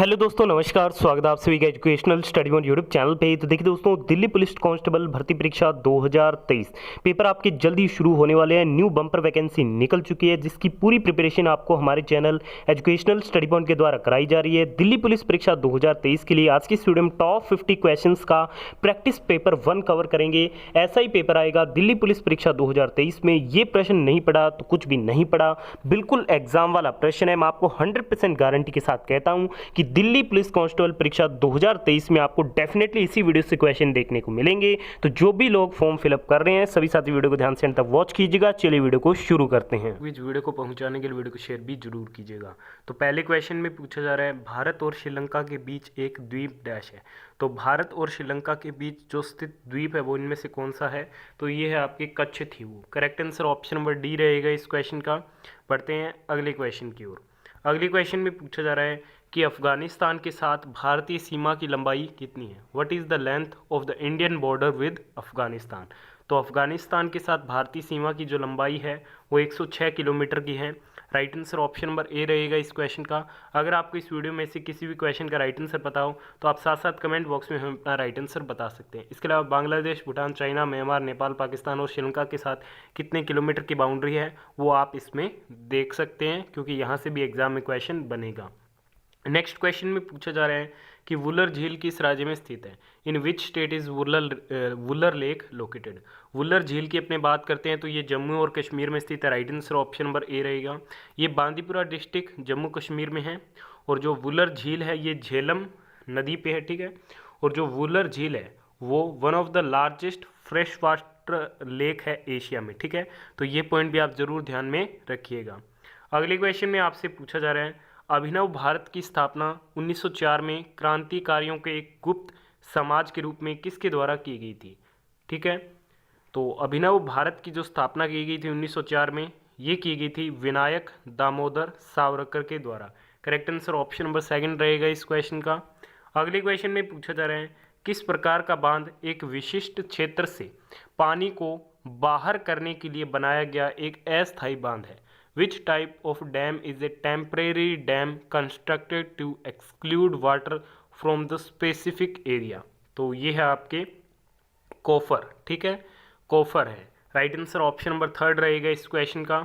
Hello दोस्तों, नमस्कार। स्वागत है आप सभी का educational study one YouTube channel पे। तो देखिए दोस्तों, दिल्ली पुलिस कांस्टेबल भर्ती परीक्षा 2023 पेपर आपके जल्दी शुरू होने वाले हैं। न्यू बम्पर वैकेंसी निकल चुकी है, जिसकी पूरी प्रिपरेशन आपको हमारे चैनल एजुकेशनल स्टडी पॉइंट के द्वारा कराई जा रही है। दिल्ली पुलिस परीक्षा 2023 के लिए आज की इस वीडियो में टॉप 50 क्वेश्चन का प्रैक्टिस पेपर 1 कवर करेंगे। ऐसा ही पेपर आएगा दिल्ली पुलिस परीक्षा 2023 में। ये प्रश्न नहीं पढ़ा तो कुछ भी नहीं पढ़ा, बिल्कुल एग्जाम वाला प्रश्न है। मैं आपको 100% गारंटी के साथ कहता हूं कि दिल्ली पुलिस कांस्टेबल परीक्षा 2023 में आपको डेफिनेटली इसी वीडियो से क्वेश्चन देखने को मिलेंगे। तो जो भी लोग फॉर्म फिलअप कर रहे हैं, सभी साथी वीडियो को ध्यान से अंत तक वॉच कीजिएगा। चलिए वीडियो को शुरू करते हैं। इस वीडियो को पहुंचाने के लिए वीडियो को शेयर भी जरूर कीजिएगा। तो पहले क्वेश्चन में पूछा जा रहा है, भारत और श्रीलंका के बीच एक द्वीप डैश है। तो भारत और श्रीलंका के बीच जो स्थित द्वीप है वो इनमें से कौन सा है? तो ये है आपके Katchatheevu. Correct answer option number D रहेगा इस क्वेश्चन का। बढ़ते हैं अगले क्वेश्चन की ओर। अगले क्वेश्चन में पूछा जा रहा है कि अफगानिस्तान के साथ भारतीय सीमा की लंबाई कितनी है? What is the length of the Indian border with Afghanistan? तो अफगानिस्तान के साथ भारतीय सीमा की जो लंबाई है वो 106 किलोमीटर की है। Right answer option number A रहेगा इस क्वेश्चन का। अगर आपको इस वीडियो में से किसी भी क्वेश्चन का राइट आंसर पता हो तो आप साथ साथ कमेंट बॉक्स में हमें अपना राइट आंसर बता सकते हैं। इसके अलावा बांग्लादेश, भूटान, चाइना, म्यांमार, नेपाल, पाकिस्तान और श्रीलंका के साथ कितने किलोमीटर की बाउंड्री है वो आप इसमें देख सकते हैं, क्योंकि यहाँ से भी एग्जाम में क्वेश्चन बनेगा। नेक्स्ट क्वेश्चन में पूछा जा रहा है कि वुलर झील किस राज्य में स्थित है? In which state is Wular lake located? Wular झील की अपने बात करते हैं तो ये जम्मू और कश्मीर में स्थित है। Right answer option number A रहेगा। ये बांदीपुरा डिस्ट्रिक्ट जम्मू कश्मीर में है। और जो वुलर झील है ये झेलम नदी पे है, ठीक है। और जो वुलर झील है वो one of the largest fresh water lake है एशिया में, ठीक है। तो ये पॉइंट भी आप जरूर ध्यान में रखिएगा। अगले क्वेश्चन में आपसे पूछा जा रहा है, अभिनव भारत की स्थापना 1904 में क्रांतिकारियों के एक गुप्त समाज के रूप में किसके द्वारा की गई थी? ठीक है, तो अभिनव भारत की जो स्थापना की गई थी 1904 में, ये की गई थी विनायक दामोदर सावरकर के द्वारा। Correct answer option number second रहेगा इस क्वेश्चन का। अगले क्वेश्चन में पूछा जा रहा है, किस प्रकार का बांध एक विशिष्ट क्षेत्र से पानी को बाहर करने के लिए बनाया गया एक अस्थायी बांध है? Which type of dam is a temporary dam constructed to exclude water from the specific area? तो ये है आपके कोफर, ठीक है, कोफर है। Right answer option number third रहेगा इस क्वेश्चन का।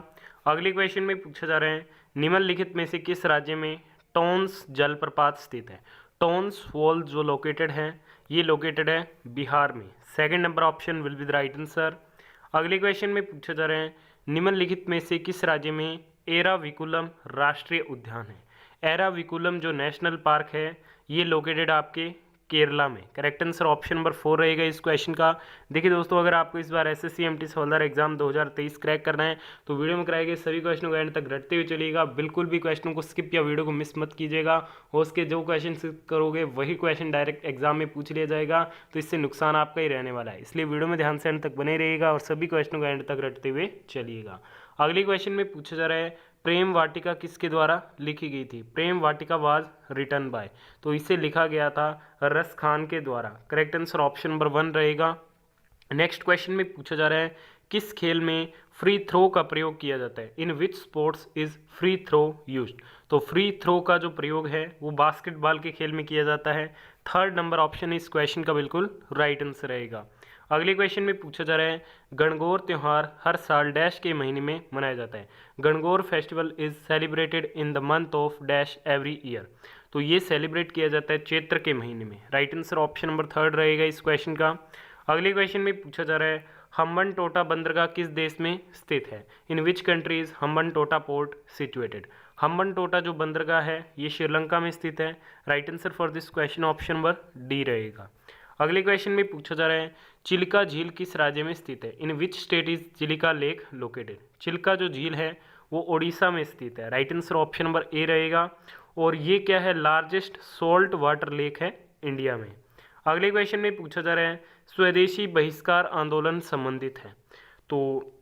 अगले क्वेश्चन में पूछा जा रहा है, निम्नलिखित में से किस राज्य में टोन्स जलप्रपात स्थित है? टोन्स फॉल जो लोकेटेड है ये लोकेटेड है बिहार में। Second number option will be the right answer. अगले क्वेश्चन में पूछा जा रहा है, निम्नलिखित में से किस राज्य में एराविकुलम राष्ट्रीय उद्यान है? एराविकुलम जो नेशनल पार्क है ये लोकेटेड आपके केरला में। करेक्ट आंसर ऑप्शन नंबर 4 रहेगा इस क्वेश्चन का। देखिए दोस्तों, अगर आपको इस बार एसएससी एमटी हवलदार एग्जाम 2023 क्रैक करना है तो वीडियो में कराए गए सभी क्वेश्चनों को एंड तक रटते हुए चलिएगा। बिल्कुल भी क्वेश्चनों को स्किप या वीडियो को मिस मत कीजिएगा। और उसके जो क्वेश्चन करोगे वही क्वेश्चन डायरेक्ट एग्जाम में पूछ लिया जाएगा, तो इससे नुकसान आपका ही रहने वाला है। इसलिए वीडियो में ध्यान से एंड तक बने रहिएगा और सभी क्वेश्चनों को एंड तक रटते हुए चलिएगा। अगले क्वेश्चन में पूछा जा रहा है, प्रेम वाटिका किसके द्वारा लिखी गई थी? प्रेम वाटिका वाज रिटन बाय, तो इसे लिखा गया था रस खान के द्वारा। करेक्ट आंसर ऑप्शन नंबर 1 रहेगा। नेक्स्ट क्वेश्चन में पूछा जा रहा है, किस खेल में फ्री थ्रो का प्रयोग किया जाता है? In which sports is free throw used? तो फ्री थ्रो का जो प्रयोग है वो बास्केटबॉल के खेल में किया जाता है। थर्ड नंबर ऑप्शन इस क्वेश्चन का बिल्कुल राइट आंसर रहेगा। अगले क्वेश्चन में पूछा जा रहा है, गणगौर त्यौहार हर साल डैश के महीने में मनाया जाता है? Gangaur festival is celebrated in the month of dash every year, तो ये सेलिब्रेट किया जाता है चैत्र के महीने में। राइट आंसर ऑप्शन नंबर 3 रहेगा इस क्वेश्चन का। अगले क्वेश्चन में पूछा जा रहा है, हम्बन टोटा बंदरगाह किस देश में स्थित है? इन विच कंट्री इज हम्बन टोटा पोर्ट सिचुएटेड? हम्बन टोटा जो बंदरगाह है ये श्रीलंका में स्थित है। Right answer for this question option number D रहेगा। अगले क्वेश्चन में पूछा जा रहा है, चिल्का झील किस राज्य में स्थित है? In which state is Chilka lake located? Chilka जो झील है वो ओडिशा में स्थित है। Right answer option number A रहेगा। और ये क्या है? लार्जेस्ट सॉल्ट वाटर लेक है इंडिया में। अगले क्वेश्चन में पूछा जा रहा है, स्वदेशी बहिष्कार आंदोलन संबंधित है? तो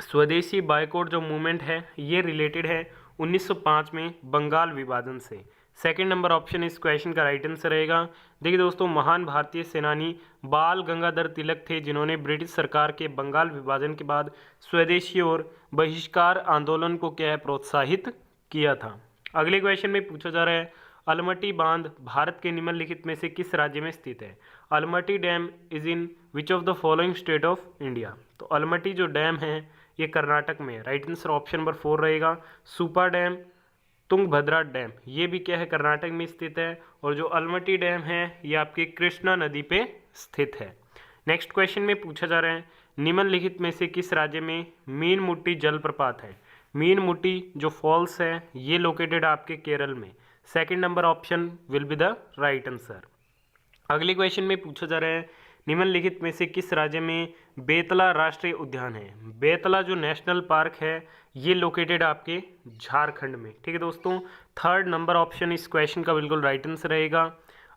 स्वदेशी बायकॉट जो मूवमेंट है ये रिलेटेड है 1905 में बंगाल विभाजन से। सेकंड नंबर ऑप्शन इस क्वेश्चन का राइट आंसर रहेगा। देखिए दोस्तों, महान भारतीय सेनानी बाल गंगाधर तिलक थे जिन्होंने ब्रिटिश सरकार के बंगाल विभाजन के बाद स्वदेशी और बहिष्कार आंदोलन को क्या है प्रोत्साहित किया था। अगले क्वेश्चन में पूछा जा रहा है, अलमटी बांध भारत के निम्नलिखित में से किस राज्य में स्थित है? Almatti dam is in which of the following state of India? तो अलमटी जो डैम है ये कर्नाटक में है। राइट आंसर ऑप्शन नंबर 4 रहेगा। सुपा डैम, तुंगभद्रा डैम, ये भी क्या है, कर्नाटक में स्थित है। और जो अलमटी डैम है ये आपकी कृष्णा नदी पे स्थित है। नेक्स्ट क्वेश्चन में पूछा जा रहा है निम्नलिखित में से किस राज्य में मीनमुट्टी जलप्रपात है? मीनमुट्टी जो फॉल्स है ये लोकेटेड आपके केरल में। Second number option will be the right answer. अगले क्वेश्चन में पूछा जा रहा है निम्नलिखित में से किस राज्य में बेतला राष्ट्रीय उद्यान है? बेतला जो नेशनल पार्क है ये लोकेटेड आपके झारखंड में। ठीक है दोस्तों, थर्ड नंबर ऑप्शन इस क्वेश्चन का बिल्कुल राइट आंसर रहेगा।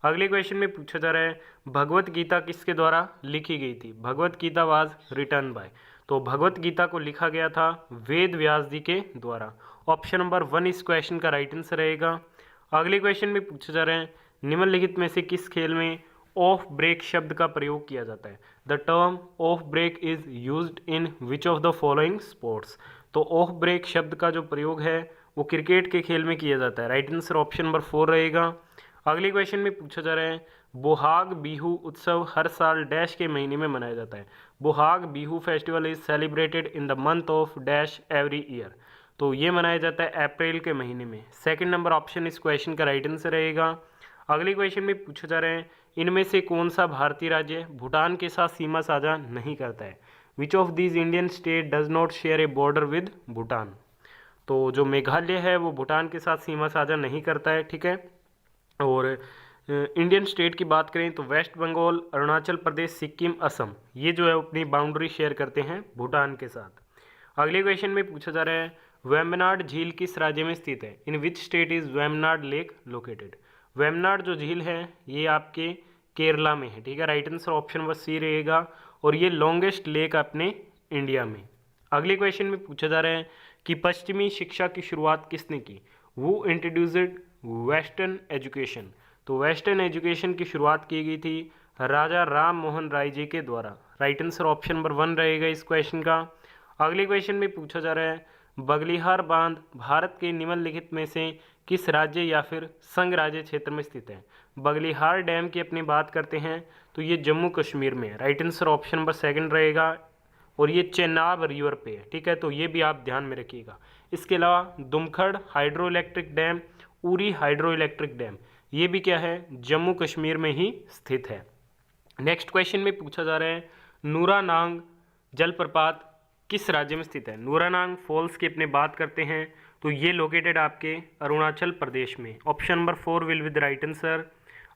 अगले क्वेश्चन में पूछा जा रहा है भगवत गीता किसके द्वारा लिखी गई थी? Bhagavad Gita was written by. तो भगवत गीता को लिखा गया था वेद व्यास जी के द्वारा। ऑप्शन नंबर 1 इस क्वेश्चन का राइट आंसर रहेगा। अगले क्वेश्चन में पूछा जा रहा है निम्नलिखित में से किस खेल में ऑफ ब्रेक शब्द का प्रयोग किया जाता है? The term off break is used in which of the following sports? तो ऑफ ब्रेक शब्द का जो प्रयोग है वो क्रिकेट के खेल में किया जाता है। राइट आंसर ऑप्शन नंबर 4 रहेगा। अगले क्वेश्चन में पूछा जा रहा है बोहाग बिहू उत्सव हर साल डैश के महीने में मनाया जाता है? Bohag Bihu festival is celebrated in the month of dash every year. तो ये मनाया जाता है अप्रैल के महीने में। सेकंड नंबर ऑप्शन इस क्वेश्चन का राइट आंसर रहेगा। अगले क्वेश्चन में पूछा जा रहा है इनमें से कौन सा भारतीय राज्य भूटान के साथ सीमा साझा नहीं करता है? Which of these Indian state does not share A border with Bhutan? तो जो मेघालय है वो भूटान के साथ सीमा साझा नहीं करता है। ठीक है, और इंडियन स्टेट की बात करें तो वेस्ट बंगाल, अरुणाचल प्रदेश, सिक्किम, असम, ये जो है अपनी बाउंड्री शेयर करते हैं भूटान के साथ। अगले क्वेश्चन में पूछा जा रहा है वेम्बनाड झील किस राज्य में स्थित है? In which state is Vembanad lake located? Vembanad जो झील है ये आपके केरला में है। ठीक है, right answer option number C रहेगा। और ये लॉन्गेस्ट लेक अपने इंडिया में। अगले क्वेश्चन में पूछा जा रहा है कि पश्चिमी शिक्षा की शुरुआत किसने की? वो इंट्रोड्यूस्ड वेस्टर्न एजुकेशन। तो वेस्टर्न एजुकेशन की शुरुआत की गई थी राजा राम मोहन राय जी के द्वारा। राइट आंसर ऑप्शन नंबर 1 रहेगा इस क्वेश्चन का। अगले क्वेश्चन में पूछा जा रहा है बगलिहार बांध भारत के निम्नलिखित में से किस राज्य या फिर संघ राज्य क्षेत्र में स्थित है? बगलिहार डैम की अपनी बात करते हैं तो ये जम्मू कश्मीर में है। राइट आंसर ऑप्शन नंबर 2 रहेगा। और ये चेनाब रिवर पे है। ठीक है, तो ये भी आप ध्यान में रखिएगा। इसके अलावा Dumkhar hydro electric dam, Uri hydro electric dam, ये भी क्या है, जम्मू कश्मीर में ही स्थित है। नेक्स्ट क्वेश्चन में पूछा जा रहा है नूरानांग जलप्रपात किस राज्य में स्थित है? नूरानांग फॉल्स की अपने बात करते हैं तो ये लोकेटेड आपके अरुणाचल प्रदेश में। Option number 4 will with right answer.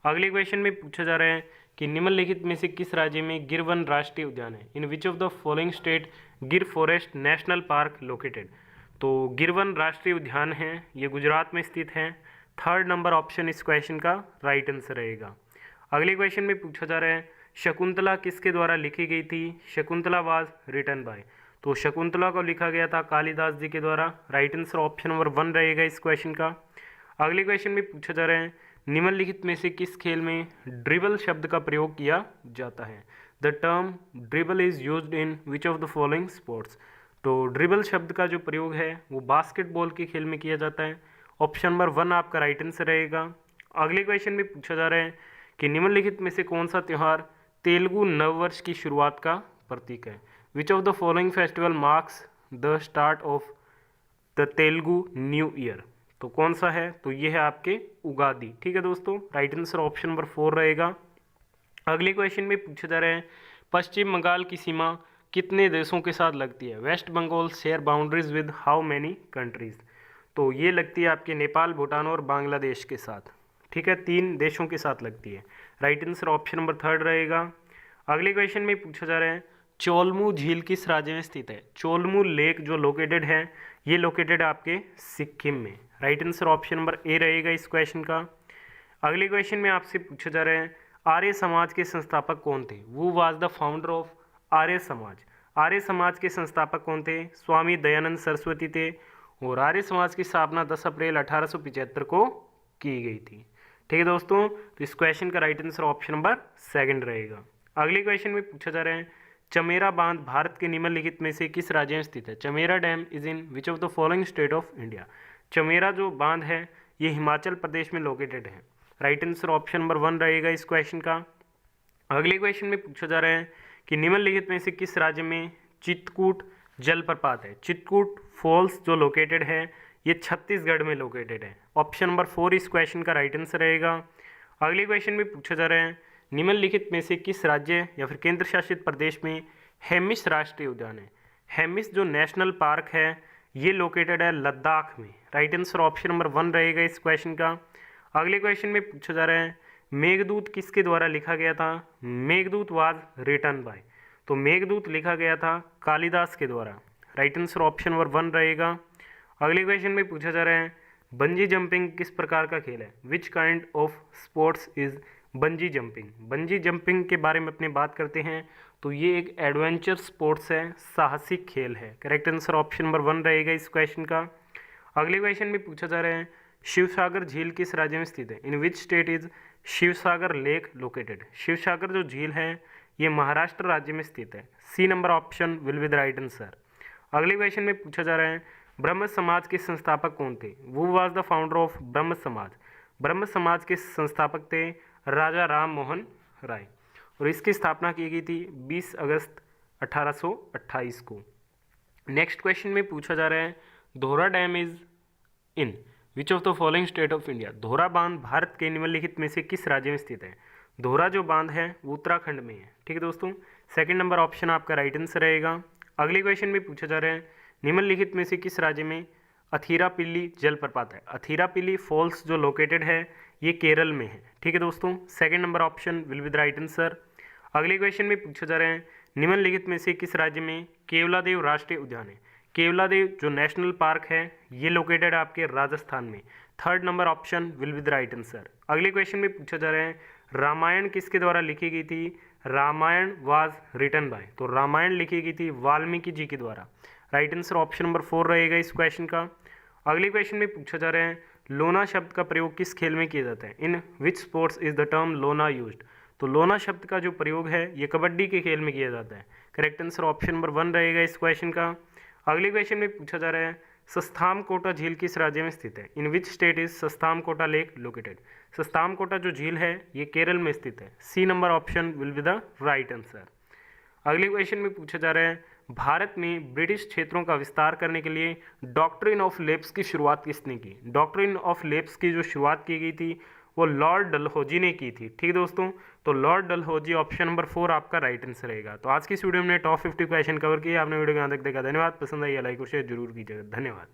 अगले क्वेश्चन में पूछा जा रहा है कि निम्नलिखित में से किस राज्य में गिर वन राष्ट्रीय उद्यान है? In which of the following state Gir forest national park located? तो गिर वन राष्ट्रीय उद्यान है ये गुजरात में स्थित है। थर्ड नंबर ऑप्शन इस क्वेश्चन का राइट आंसर रहेगा। अगले क्वेश्चन में पूछा जा रहा है शकुंतला किसके द्वारा लिखी गई थी? Shakuntala was written by. तो शकुंतला को लिखा गया था कालिदास जी के द्वारा। राइट आंसर ऑप्शन नंबर 1 रहेगा इस क्वेश्चन का। अगले क्वेश्चन में पूछा जा रहा है निम्नलिखित में से किस खेल में ड्रिबल शब्द का प्रयोग किया जाता है? The term dribble is used in which of the following sports? तो ड्रिबल शब्द का जो प्रयोग है वो बास्केटबॉल के खेल में किया जाता है। ऑप्शन नंबर 1 आपका राइट आंसर रहेगा। अगले क्वेश्चन में पूछा जा रहा है कि निम्नलिखित में से कौन सा त्यौहार तेलुगु नववर्ष की शुरुआत का प्रतीक है? विच of the following festival marks the start of the Telugu new year? तो कौन सा है? तो ये है आपके उगादी। ठीक है दोस्तों, राइट आंसर ऑप्शन नंबर 4 रहेगा। अगले क्वेश्चन में पूछा जा रहा है पश्चिम बंगाल की सीमा कितने देशों के साथ लगती है? West Bengal share boundaries with how many countries? तो ये लगती है आपके नेपाल, भूटान और बांग्लादेश के साथ। ठीक है, 3 देशों के साथ लगती है। राइट आंसर ऑप्शन नंबर 3 रहेगा। अगले क्वेश्चन में पूछा जा रहा है चोलमू झील किस राज्य में स्थित है? चोलमू लेक जो लोकेटेड है ये लोकेटेड आपके सिक्किम में। Right answer option number A रहेगा इस क्वेश्चन का। अगले क्वेश्चन में आपसे पूछा जा रहा है आर्य समाज के संस्थापक कौन थे? वो was the founder of Arya Samaj. Arya Samaj के संस्थापक कौन थे? स्वामी दयानंद सरस्वती थे। और आर्य समाज की स्थापना 10 अप्रैल 1875 को की गई थी। ठीक है दोस्तों, तो इस क्वेश्चन का राइट आंसर ऑप्शन नंबर 2 रहेगा। अगले क्वेश्चन में पूछा जा रहा है चमेरा बांध भारत के निम्नलिखित में से किस राज्य में स्थित है? Chamera dam is in which of the following state of India? Chamera जो बांध है ये हिमाचल प्रदेश में लोकेटेड है। राइट आंसर ऑप्शन नंबर 1 रहेगा इस क्वेश्चन का। अगले क्वेश्चन में पूछा जा रहा है कि निम्नलिखित में से किस राज्य में चित्रकूट जलप्रपात है। चित्रकूट फॉल्स जो लोकेटेड है ये छत्तीसगढ़ में लोकेटेड है। ऑप्शन नंबर 4 इस क्वेश्चन का राइट आंसर रहेगा। अगले क्वेश्चन में पूछा जा रहा है निम्नलिखित में से किस राज्य या फिर केंद्र शासित प्रदेश में हेमिस राष्ट्रीय उद्यान है। हेमिस जो नेशनल पार्क है ये लोकेटेड है लद्दाख में। राइट आंसर ऑप्शन नंबर 1 रहेगा इस क्वेश्चन का। अगले क्वेश्चन में पूछा जा रहा है मेघदूत किसके द्वारा लिखा गया था। मेघदूत वाज रिटन बाय, तो मेघदूत लिखा गया था कालिदास के द्वारा। राइट आंसर ऑप्शन नंबर 1 रहेगा। अगले क्वेश्चन में पूछा जा रहा है बंजी जंपिंग किस प्रकार का खेल है। Which kind of sports is bungee jumping. Bungee jumping के बारे में अपने बात करते हैं तो ये एक एडवेंचर स्पोर्ट्स है, साहसिक खेल है। करेक्ट आंसर ऑप्शन नंबर 1 रहेगा इस क्वेश्चन का। अगले क्वेश्चन में पूछा जा रहा है शिवसागर झील किस राज्य में स्थित है। In which state is Shivsagar lake located. Shivsagar जो झील है ये महाराष्ट्र राज्य में स्थित है। C number option will be the right answer. अगले क्वेश्चन में पूछा जा रहा है ब्रह्म समाज के संस्थापक कौन थे। वो वाज द फाउंडर ऑफ ब्रह्म समाज। ब्रह्म समाज के संस्थापक थे राजा राम मोहन राय और इसकी स्थापना की गई थी 20 अगस्त 1828 को। नेक्स्ट क्वेश्चन में पूछा जा रहा है दोहरा dam is in which of the following state of India. दोहरा बांध भारत के निम्नलिखित में से किस राज्य में स्थित है। दोहरा जो बांध है वो उत्तराखंड में है। ठीक है दोस्तों, सेकंड नंबर ऑप्शन आपका राइट आंसर रहेगा। अगले क्वेश्चन में पूछा जा रहा है निम्नलिखित में से किस राज्य में अथीरापिल्ली जलप्रपात है। अथीरापिल्ली फॉल्स जो लोकेटेड है ये केरल में है। ठीक है दोस्तों, second number option will be the right answer. अगले क्वेश्चन में पूछा जा रहा है निम्नलिखित में से किस राज्य में केवलादेव राष्ट्रीय उद्यान है। केवलादेव जो नेशनल पार्क है ये लोकेटेड है आपके राजस्थान में। Third number option will be the right answer. अगले क्वेश्चन में पूछा जा रहा है रामायण किसके द्वारा लिखी गई थी। रामायण वाज रिटन बाय, तो रामायण लिखी गई थी वाल्मीकि जी के द्वारा। राइट आंसर ऑप्शन नंबर 4 रहेगा इस क्वेश्चन का। अगले क्वेश्चन में पूछा जा रहा है लोना शब्द का प्रयोग किस खेल में किया जाता है। In which sports is the term lona used. तो लोना शब्द का जो प्रयोग है ये कबड्डी के खेल में किया जाता है। करेक्ट आंसर ऑप्शन नंबर 1 रहेगा इस क्वेश्चन का। अगले क्वेश्चन में पूछा जा रहा है सस्तामकोटा झील किस राज्य में स्थित है। In which state is Sasthamkotta lake located. Sasthamkotta जो झील है ये केरल में स्थित है। C number option will be the right answer. अगले क्वेश्चन में पूछा जा रहा है भारत में ब्रिटिश क्षेत्रों का विस्तार करने के लिए डॉक्ट्रिन ऑफ लेप्स की शुरुआत किसने की। डॉक्ट्रिन ऑफ लेप्स की जो शुरुआत की गई थी वो लॉर्ड डलहौजी ने की थी। ठीक है दोस्तों, तो लॉर्ड डलहौजी ऑप्शन नंबर 4 आपका राइट आंसर रहेगा। तो आज की इस वीडियो में टॉप 50 क्वेश्चन कवर किए। आपने वीडियो को यहाँ तक देखा, धन्यवाद। पसंद आई लाइक और शेयर जरूर कीजिएगा। धन्यवाद।